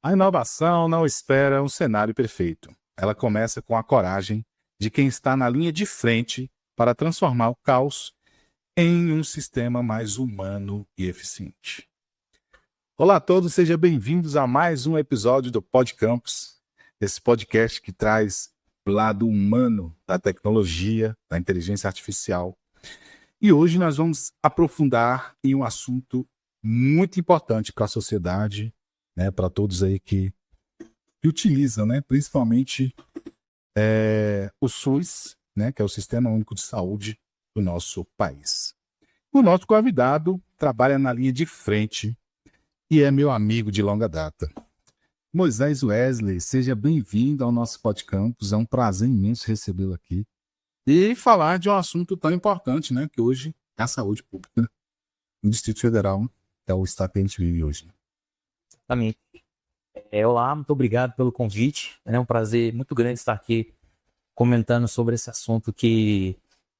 A inovação não espera um cenário perfeito. Ela começa com a coragem de quem está na linha de frente para transformar o caos em um sistema mais humano e eficiente. Olá a todos, sejam bem-vindos a mais um episódio do PodCampus, esse podcast que traz o lado humano da tecnologia, da inteligência artificial. E hoje nós vamos aprofundar em um assunto muito importante para a sociedade, né, para todos aí que utilizam, né, principalmente o SUS, né, que é o Sistema Único de Saúde do nosso país. O nosso convidado trabalha na linha de frente e é meu amigo de longa data. Moisés Wesley, seja bem-vindo ao nosso PodCampus, é um prazer imenso recebê-lo aqui e falar de um assunto tão importante, né, que hoje é a saúde pública no Distrito Federal, que é o estado que a gente vive hoje. Exatamente. Olá, muito obrigado pelo convite. É um prazer muito grande estar aqui comentando sobre esse assunto que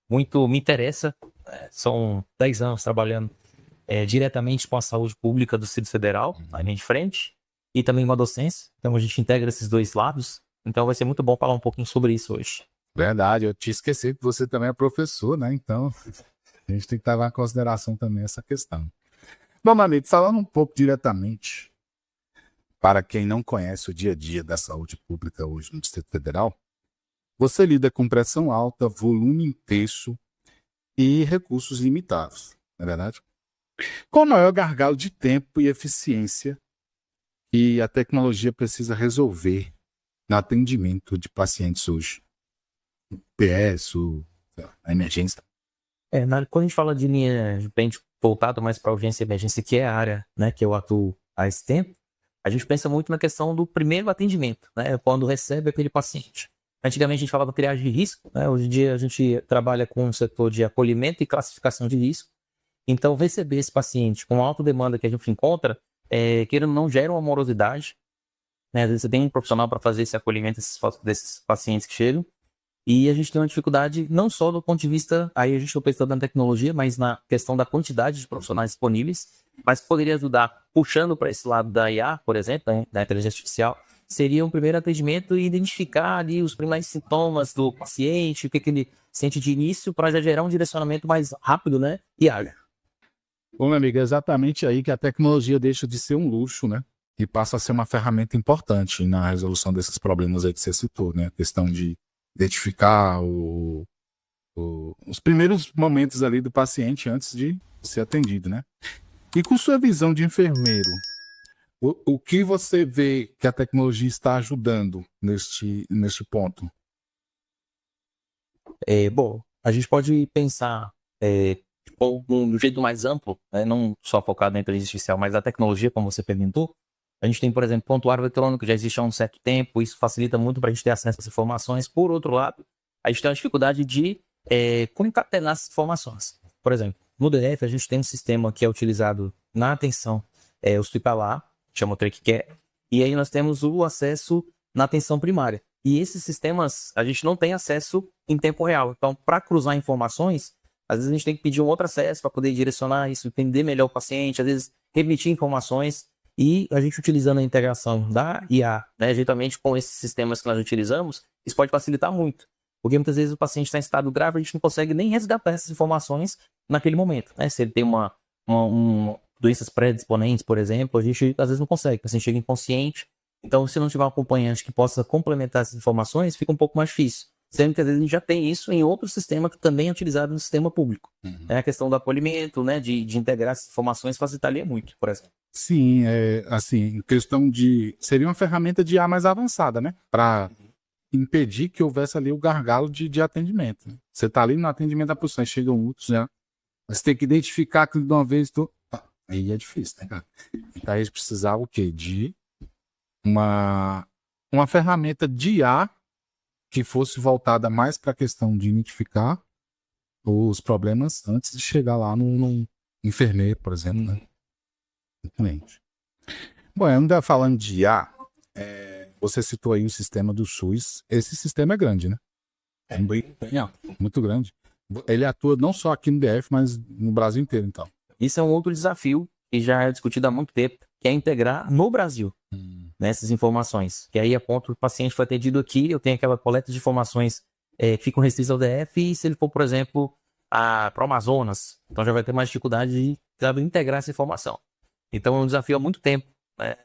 muito me interessa. São 10 anos trabalhando diretamente com a saúde pública do Distrito Federal, na linha de frente, e também com a docência. Então a gente integra esses dois lados. Então vai ser muito bom falar um pouquinho sobre isso hoje. Verdade, eu te esqueci que você também é professor, né? Então a gente tem que levar em consideração também essa questão. Bom, meu amigo, falando um pouco diretamente para quem não conhece o dia a dia da saúde pública hoje no Distrito Federal, você lida com pressão alta, volume intenso e recursos limitados, não é verdade? Qual o maior gargalo de tempo e eficiência que a tecnologia precisa resolver no atendimento de pacientes hoje? PS, a emergência. Quando a gente fala de linha de frente voltada mais para urgência e emergência, que é a área, né, que eu atuo há esse tempo, a gente pensa muito na questão do primeiro atendimento, né, quando recebe aquele paciente. Antigamente a gente falava triagem de risco, né, hoje em dia a gente trabalha com o setor de acolhimento e classificação de risco. Então, receber esse paciente com a alta demanda que a gente encontra, querendo ou não, gera uma morosidade, né, às vezes você tem um profissional para fazer esse acolhimento desses pacientes que chegam, e a gente tem uma dificuldade não só do ponto de vista, aí a gente não pensa na tecnologia, mas na questão da quantidade de profissionais disponíveis, mas que poderia ajudar, puxando para esse lado da IA, por exemplo, né, da inteligência artificial, seria um primeiro atendimento e identificar ali os primeiros sintomas do paciente, o que ele sente de início, para já gerar um direcionamento mais rápido, né, e ágil. Bom, meu amigo, é exatamente aí que a tecnologia deixa de ser um luxo, né? E passa a ser uma ferramenta importante na resolução desses problemas aí que você citou, né? A questão de identificar os primeiros momentos ali do paciente antes de ser atendido, né? E com sua visão de enfermeiro, o que você vê que a tecnologia está ajudando neste ponto? Bom, a gente pode pensar um jeito mais amplo, né, não só focado na inteligência artificial, mas a tecnologia, como você perguntou. A gente tem, por exemplo, prontuário eletrônico, que já existe há um certo tempo, isso facilita muito para a gente ter acesso às informações. Por outro lado, a gente tem uma dificuldade de concatenar essas informações. Por exemplo, no DF, a gente tem um sistema que é utilizado na atenção hospitalar, chama o TracheCare, e aí nós temos o acesso na atenção primária. E esses sistemas, a gente não tem acesso em tempo real. Então, para cruzar informações, às vezes a gente tem que pedir um outro acesso para poder direcionar isso, entender melhor o paciente, às vezes repetir informações. E a gente utilizando a integração da IA, né, juntamente com esses sistemas que nós utilizamos, isso pode facilitar muito. Porque muitas vezes o paciente está em estado grave, a gente não consegue nem resgatar essas informações naquele momento, né? Se ele tem doenças predisponentes, por exemplo, a gente às vezes não consegue, o paciente chega inconsciente. Então, se não tiver um acompanhante que possa complementar essas informações, fica um pouco mais difícil. Sendo que às vezes a gente já tem isso em outro sistema que também é utilizado no sistema público. A questão do acolhimento, né, de integrar essas informações facilitaria muito, por exemplo. Sim, assim, questão de... Seria uma ferramenta de IA mais avançada, né? Para impedir que houvesse ali o gargalo de atendimento. Né? Você está ali no atendimento da pessoa, chegam outros, né? Você tem que identificar aquilo de uma vez. Aí é difícil, né, cara? Então a gente precisava o quê? De uma ferramenta de IA que fosse voltada mais para a questão de identificar os problemas antes de chegar lá num enfermeiro, por exemplo, né? Exatamente. Bom, ainda falando de IA, você citou aí o sistema do SUS. Esse sistema é grande, né? É muito grande. Ele atua não só aqui no DF, mas no Brasil inteiro, então. Isso é um outro desafio que já é discutido há muito tempo, que é integrar no Brasil. nessas informações. Que aí a ponto o paciente foi atendido aqui, eu tenho aquela coleta de informações que ficam restritas ao DF, e se ele for, por exemplo, para o Amazonas, então já vai ter mais dificuldade de sabe, integrar essa informação. Então é um desafio há muito tempo, né?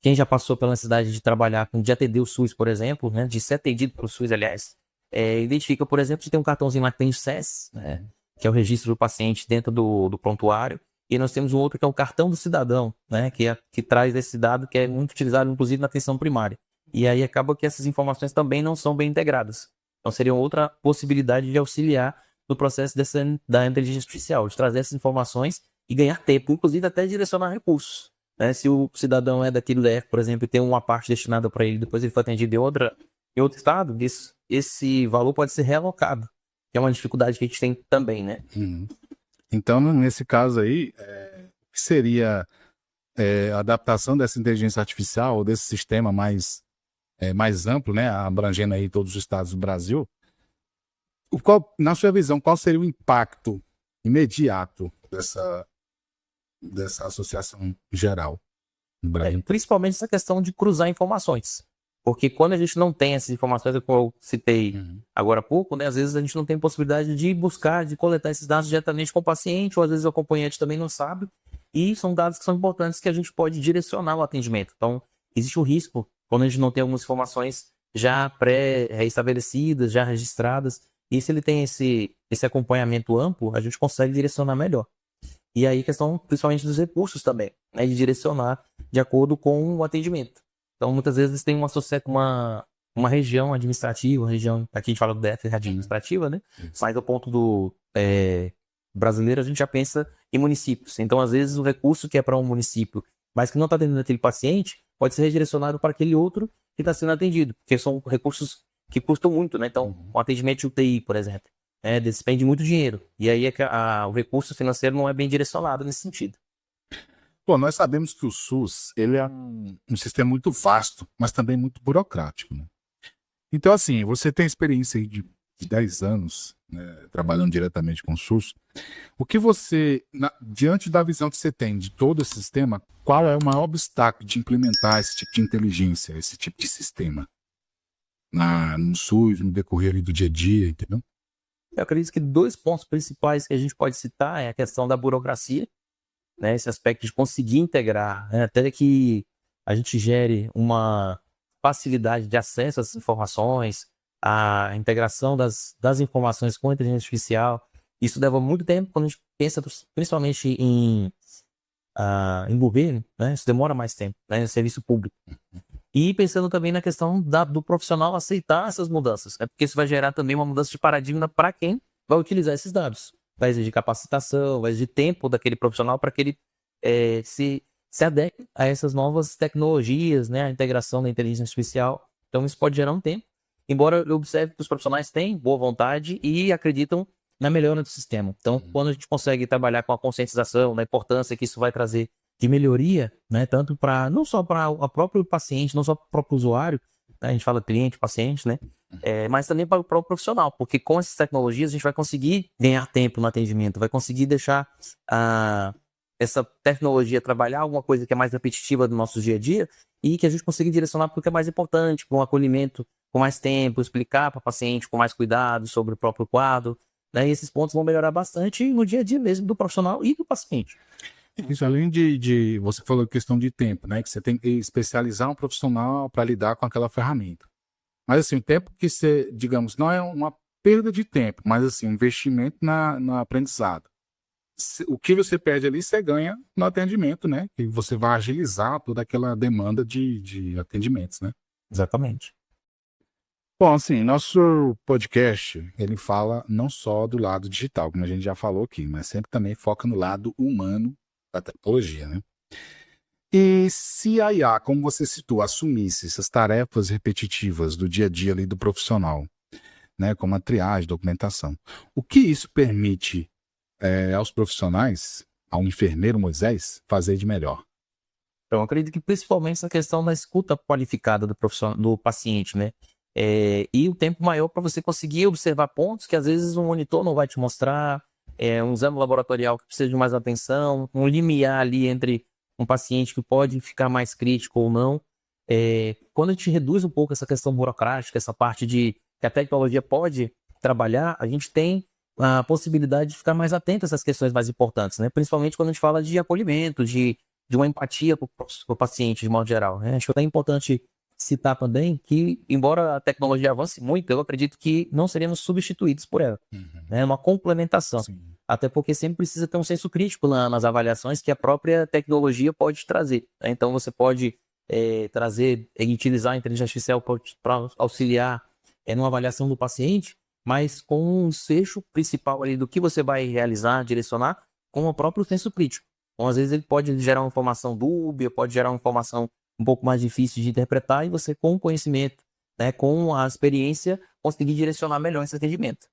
Quem já passou pela necessidade de trabalhar, de atender o SUS, por exemplo, né, de ser atendido pelo SUS, aliás, identifica, por exemplo, de ter um cartãozinho lá que tem o SES, né, que é o registro do paciente dentro do prontuário, e nós temos um outro que é o cartão do cidadão, né, que traz esse dado que é muito utilizado, inclusive, na atenção primária. E aí acaba que essas informações também não são bem integradas. Então seria outra possibilidade de auxiliar no processo da inteligência artificial, de trazer essas informações e ganhar tempo, inclusive até direcionar recursos. Né? Se o cidadão é daqui do DF, por exemplo, e tem uma parte destinada para ele, depois ele foi atendido em outro estado, esse valor pode ser realocado, que é uma dificuldade que a gente tem também, né? Então, nesse caso aí, o que seria a adaptação dessa inteligência artificial, ou desse sistema mais amplo, né, abrangendo aí todos os estados do Brasil, na sua visão, qual seria o impacto imediato dessa associação geral no Brasil? Principalmente essa questão de cruzar informações. Porque quando a gente não tem essas informações, como eu citei agora há pouco, né, às vezes a gente não tem possibilidade de buscar, de coletar esses dados diretamente com o paciente, ou às vezes o acompanhante também não sabe, e são dados que são importantes que a gente pode direcionar o atendimento. Então, existe o risco, quando a gente não tem algumas informações já pré-estabelecidas, já registradas, e se ele tem esse acompanhamento amplo, a gente consegue direcionar melhor. E aí, questão principalmente dos recursos também, né, de direcionar de acordo com o atendimento. Então, muitas vezes tem uma região administrativa, aqui a gente fala do DF, é administrativa, né? Mas do ponto do brasileiro, a gente já pensa em municípios. Então, às vezes, o recurso que é para um município, mas que não está atendendo aquele paciente, pode ser redirecionado para aquele outro que está sendo atendido, porque são recursos que custam muito, né? Então, um atendimento de UTI, por exemplo, despende muito dinheiro. E aí o recurso financeiro não é bem direcionado nesse sentido. Bom, nós sabemos que o SUS ele é um sistema muito vasto, mas também muito burocrático. Né? Então, assim, você tem experiência aí de 10 anos, né, trabalhando diretamente com o SUS. O que você, diante da visão que você tem de todo esse sistema, qual é o maior obstáculo de implementar esse tipo de inteligência, esse tipo de sistema no SUS, no decorrer ali do dia a dia, entendeu? Eu acredito que 2 pontos principais que a gente pode citar é a questão da burocracia, né, esse aspecto de conseguir integrar, né, até que a gente gere uma facilidade de acesso às informações, a integração das informações com a inteligência artificial. Isso leva muito tempo quando a gente pensa principalmente em governo, né, isso demora mais tempo, né, no serviço público. E pensando também na questão do profissional aceitar essas mudanças, né, porque isso vai gerar também uma mudança de paradigma para quem vai utilizar esses dados. Vai exigir capacitação, vai exigir tempo daquele profissional para que ele se adeque a essas novas tecnologias, né, a integração da inteligência artificial. Então isso pode gerar um tempo, embora eu observe que os profissionais têm boa vontade e acreditam na melhora do sistema. Então, quando a gente consegue trabalhar com a conscientização, na importância que isso vai trazer de melhoria, né, tanto para não só para o próprio paciente, não só para o próprio usuário, né, a gente fala cliente, paciente, né, mas também para o próprio profissional, porque com essas tecnologias a gente vai conseguir ganhar tempo no atendimento, vai conseguir deixar essa tecnologia trabalhar alguma coisa que é mais repetitiva do nosso dia a dia e que a gente consiga direcionar para o que é mais importante, para um acolhimento com mais tempo, explicar para o paciente com mais cuidado sobre o próprio quadro, né, e esses pontos vão melhorar bastante no dia a dia mesmo do profissional e do paciente. Isso, além de você falou questão de tempo, né? Que você tem que especializar um profissional para lidar com aquela ferramenta. Mas assim, o tempo que você, digamos, não é uma perda de tempo, mas assim, um investimento no aprendizado. O que você perde ali, você ganha no atendimento, né? E você vai agilizar toda aquela demanda de atendimentos, né? Exatamente. Bom, assim, nosso podcast, ele fala não só do lado digital, como a gente já falou aqui, mas sempre também foca no lado humano da tecnologia, né? E se a IA, como você citou, assumisse essas tarefas repetitivas do dia a dia ali do profissional, né, como a triagem, documentação, o que isso permite aos profissionais, ao enfermeiro Moisés, fazer de melhor? Então, eu acredito que principalmente essa questão da escuta qualificada do paciente, né? E o tempo maior para você conseguir observar pontos que às vezes um monitor não vai te mostrar, um exame laboratorial que precisa de mais atenção, um limiar ali entre um paciente que pode ficar mais crítico ou não. quando a gente reduz um pouco essa questão burocrática, essa parte de que a tecnologia pode trabalhar, a gente tem a possibilidade de ficar mais atento a essas questões mais importantes, né? Principalmente quando a gente fala de acolhimento, de uma empatia para o paciente, de modo geral, né? Acho que é importante citar também que, embora a tecnologia avance muito, eu acredito que não seremos substituídos por ela. É uma complementação. Sim. Até porque sempre precisa ter um senso crítico nas avaliações que a própria tecnologia pode trazer, né? Então você pode trazer e utilizar a inteligência artificial para auxiliar numa avaliação do paciente, mas com um desfecho principal ali do que você vai realizar, direcionar, com o próprio senso crítico. Então, às vezes, ele pode gerar uma informação dúbia, pode gerar uma informação um pouco mais difícil de interpretar, e você, com o conhecimento, né, com a experiência, conseguir direcionar melhor esse atendimento.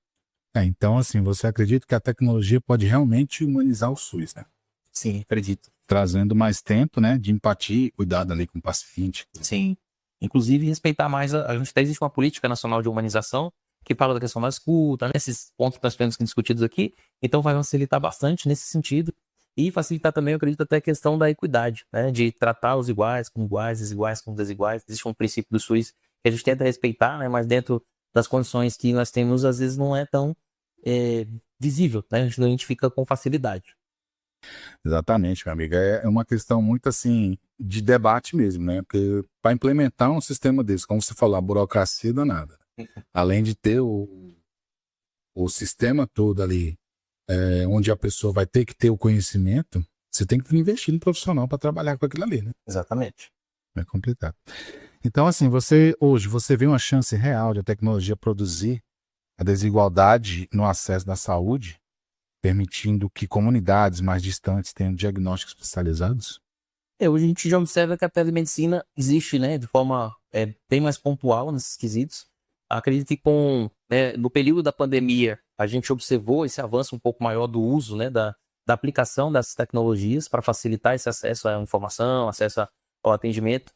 Então, assim, você acredita que a tecnologia pode realmente humanizar o SUS, né? Sim, acredito. Trazendo mais tempo, né, de empatia e cuidado ali com o paciente. Sim. Inclusive, respeitar mais. A gente até existe uma política nacional de humanização que fala da questão da escuta, nesses pontos que nós temos discutidos aqui. Então, vai facilitar bastante nesse sentido. E facilitar também, eu acredito, até a questão da equidade, né? De tratar os iguais com iguais, desiguais com desiguais. Existe um princípio do SUS que a gente tenta respeitar, né? Mas dentro das condições que nós temos, às vezes não é tão visível, né? A gente fica com facilidade. Exatamente, meu amigo. É uma questão muito assim de debate mesmo, né? Porque para implementar um sistema desse, como você falou, a burocracia danada. Além de ter o sistema todo ali, onde a pessoa vai ter que ter o conhecimento, você tem que investir no profissional para trabalhar com aquilo ali, né? Exatamente. É complicado. Então, assim, hoje você vê uma chance real de a tecnologia produzir a desigualdade no acesso da saúde, permitindo que comunidades mais distantes tenham diagnósticos especializados? Hoje a gente já observa que a telemedicina existe, né, de forma bem mais pontual nesses quesitos. Acredito que no período da pandemia, a gente observou esse avanço um pouco maior do uso, né, da aplicação dessas tecnologias para facilitar esse acesso à informação, acesso ao atendimento.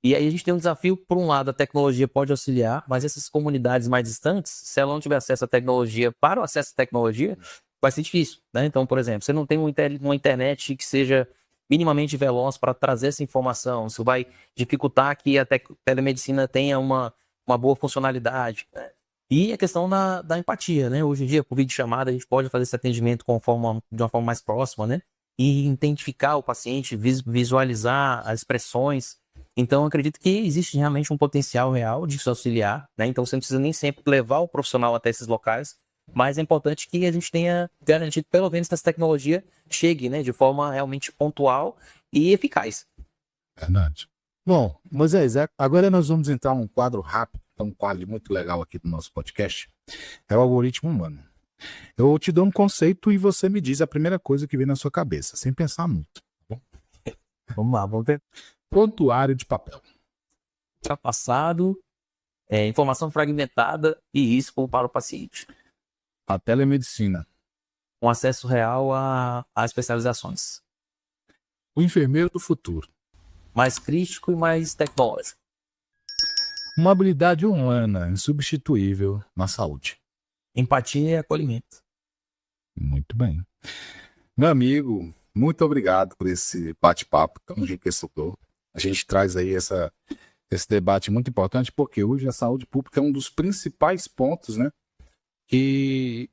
E aí a gente tem um desafio, por um lado, a tecnologia pode auxiliar, mas essas comunidades mais distantes, se ela não tiver acesso à tecnologia, para o acesso à tecnologia, vai ser difícil, né? Então, por exemplo, você não tem uma internet que seja minimamente veloz para trazer essa informação, isso vai dificultar que a telemedicina tenha uma boa funcionalidade, né? E a questão da empatia, né? Hoje em dia, por videochamada, a gente pode fazer esse atendimento de uma forma mais próxima, né? E identificar o paciente, visualizar as expressões. Então, eu acredito que existe realmente um potencial real de se auxiliar, né? Então, você não precisa nem sempre levar o profissional até esses locais, mas é importante que a gente tenha garantido, pelo menos, que essa tecnologia chegue, né, de forma realmente pontual e eficaz. Verdade. Bom, Moisés, agora nós vamos entrar num quadro rápido, um quadro muito legal aqui do nosso podcast. É o algoritmo humano. Eu te dou um conceito e você me diz a primeira coisa que vem na sua cabeça, sem pensar muito. Tá bom? Vamos lá, vamos ver. Prontuário de papel. Ultrapassado, informação fragmentada e risco para o paciente. A telemedicina. Um acesso real a especializações. O enfermeiro do futuro. Mais crítico e mais tecnológico. Uma habilidade humana insubstituível na saúde. Empatia e acolhimento. Muito bem. Meu amigo, muito obrigado por esse bate-papo tão enriquecedor. A gente traz aí esse debate muito importante, porque hoje a saúde pública é um dos principais pontos, né? Que,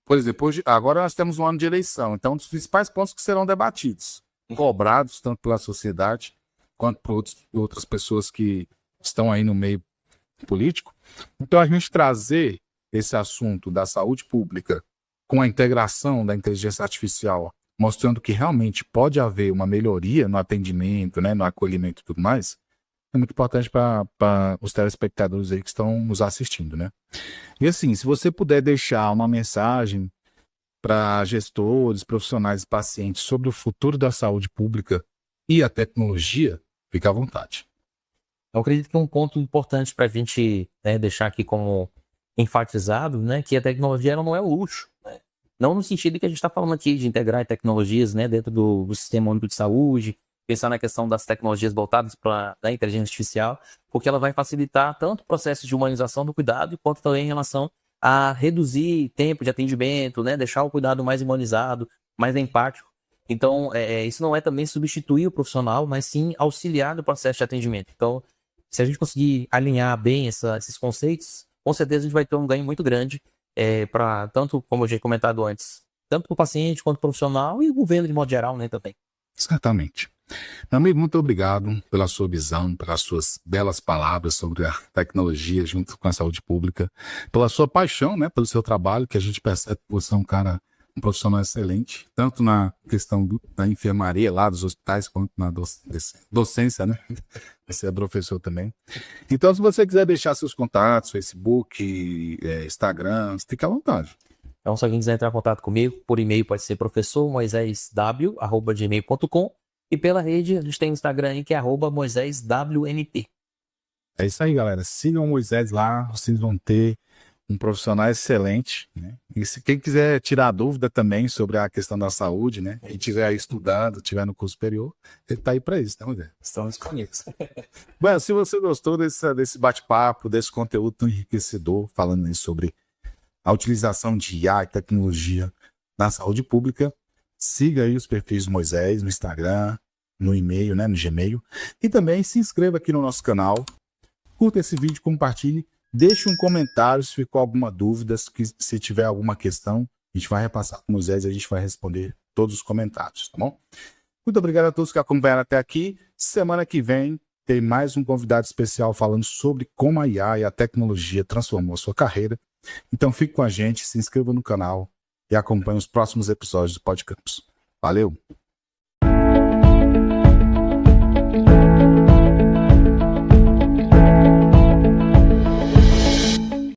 por exemplo, hoje, agora nós temos um ano de eleição, então um dos principais pontos que serão debatidos, cobrados tanto pela sociedade quanto por outras pessoas que estão aí no meio político. Então, a gente trazer esse assunto da saúde pública com a integração da inteligência artificial, mostrando que realmente pode haver uma melhoria no atendimento, né, no acolhimento e tudo mais, é muito importante para os telespectadores aí que estão nos assistindo, né? E assim, se você puder deixar uma mensagem para gestores, profissionais e pacientes sobre o futuro da saúde pública e a tecnologia, fique à vontade. Eu acredito que um ponto importante para a gente deixar aqui como enfatizado, né, que a tecnologia ela não é um luxo, né? Não no sentido que a gente está falando aqui de integrar tecnologias, né, dentro do Sistema Único de Saúde, pensar na questão das tecnologias voltadas para a inteligência artificial, porque ela vai facilitar tanto o processo de humanização do cuidado, quanto também em relação a reduzir tempo de atendimento, né, deixar o cuidado mais humanizado, mais empático. Então, isso não é também substituir o profissional, mas sim auxiliar no processo de atendimento. Então, se a gente conseguir alinhar bem esses conceitos, com certeza a gente vai ter um ganho muito grande para tanto, como eu já tinha comentado antes, tanto para o paciente quanto para o profissional e o governo de modo geral, né, também. Certamente. Meu amigo, muito obrigado pela sua visão, pelas suas belas palavras sobre a tecnologia junto com a saúde pública, pela sua paixão, né, pelo seu trabalho, que a gente percebe que você é um profissional excelente, tanto na questão da enfermaria lá dos hospitais, quanto na docência, né? Você é professor também. Então, se você quiser deixar seus contatos, Facebook, Instagram, fique à vontade. Então, se alguém quiser entrar em contato comigo, por e-mail pode ser professormoisesw@gmail.com e pela rede a gente tem o Instagram aí que é @moiseswnt. É isso aí, galera. Sigam o Moisés lá, vocês vão ter um profissional excelente, né? E se quem quiser tirar dúvida também sobre a questão da saúde, né? E estiver aí estudando, estiver no curso superior, ele tá aí para isso, né, Moisés? Estamos disponíveis. Bom, se você gostou desse bate-papo, desse conteúdo tão enriquecedor, falando aí sobre a utilização de IA e tecnologia na saúde pública, siga aí os perfis do Moisés no Instagram, no e-mail, né, no Gmail, e também se inscreva aqui no nosso canal, curta esse vídeo, compartilhe, deixe um comentário se ficou alguma dúvida, se tiver alguma questão, a gente vai repassar com o Moisés e a gente vai responder todos os comentários, tá bom? Muito obrigado a todos que acompanharam até aqui. Semana que vem tem mais um convidado especial falando sobre como a IA e a tecnologia transformou a sua carreira. Então fique com a gente, se inscreva no canal e acompanhe os próximos episódios do Podcampus. Valeu!